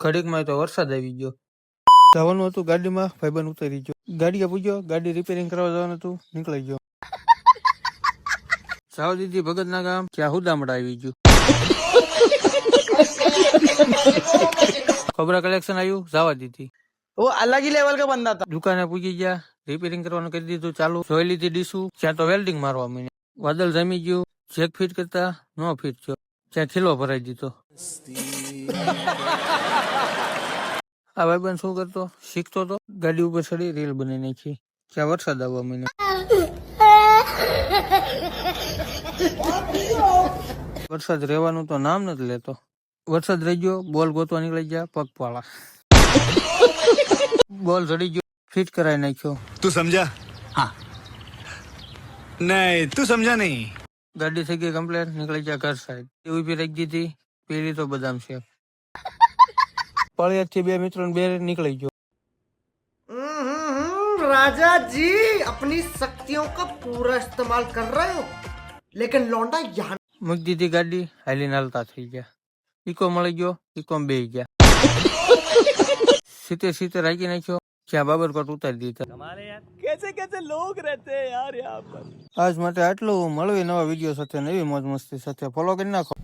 ઘડીકમાં તો વરસાદ આવી ગયો. જવાનું હતું ગાડીમાં, ભાઈબંધ ઉતરી ગયો. ગાડીએ પૂજ્યો, ગાડી રિપેરિંગ કરવા જવાનું હતું, નીકળી ગયો. સાવ દીધી ભગતના ગામ, ત્યાં હુદામડા આવી ગયું. ખબર કલેક્શન આવ્યું, જવા દીધી. वो अलग ही लेवल का बंदा था। દુકાને પૂજી ગયા, રિપેરિંગ કરવાનું કરી દીધું ચાલુ. જોઈ લીધી ડીશું, ત્યાં તો વેલ્ડિંગ મારવા માંડ્યા. વાદળ જમી ગયું, ચેક ફિટ કરતા નો ફિટ થયો, ત્યાં ખીલો ભરાઈ દીધો. આ ભાઈબંધ શું કરતો, શીખતો તો, ગાડી ઉપર ચડી રીલ બની નાખી. ત્યાં વરસાદ આવવા માંડ્યો. વરસાદ રહેવાનું તો નામ નથી લેતો. વરસાદ રહી ગયો, બોલ ગોતવા નીકળી ગયા પગપાળા. બોલ ચડી ગયો, ફિટ કરાવી નાખ્યો. તું સમજા? હા. નહીં, તું સમજા નહીં. ગાડી થઈ ગઈ કમ્પ્લેટ, નીકળી ગયા ઘર સાઈડ. ઉભી રાખી દીધી, પેલી તો બદામ શેક. પળિયાથી બે મિત્રો બે નીકળી ગયો. राजा जी अपनी शक्तियों का पूरा इस्तेमाल कर रहे हो, लेकिन लौंडा यहाँ મૂકી દીધી ગાડી, હાલીને હાલતા થઈ ગયા. ઈકો મળી ગયો, ઈકો બેહી ગયા. સીતે રાખી નાખ્યો, જ્યાં બાબરકોટ ઉતારી દીધા. कैसे कैसे लोग रहते हैं यार यहाँ पर। આજ માટે આટલું. મળવી નવા વિડીયો સાથે, નવી મોજ મસ્તી સાથે. ફોલો કરી નાખો.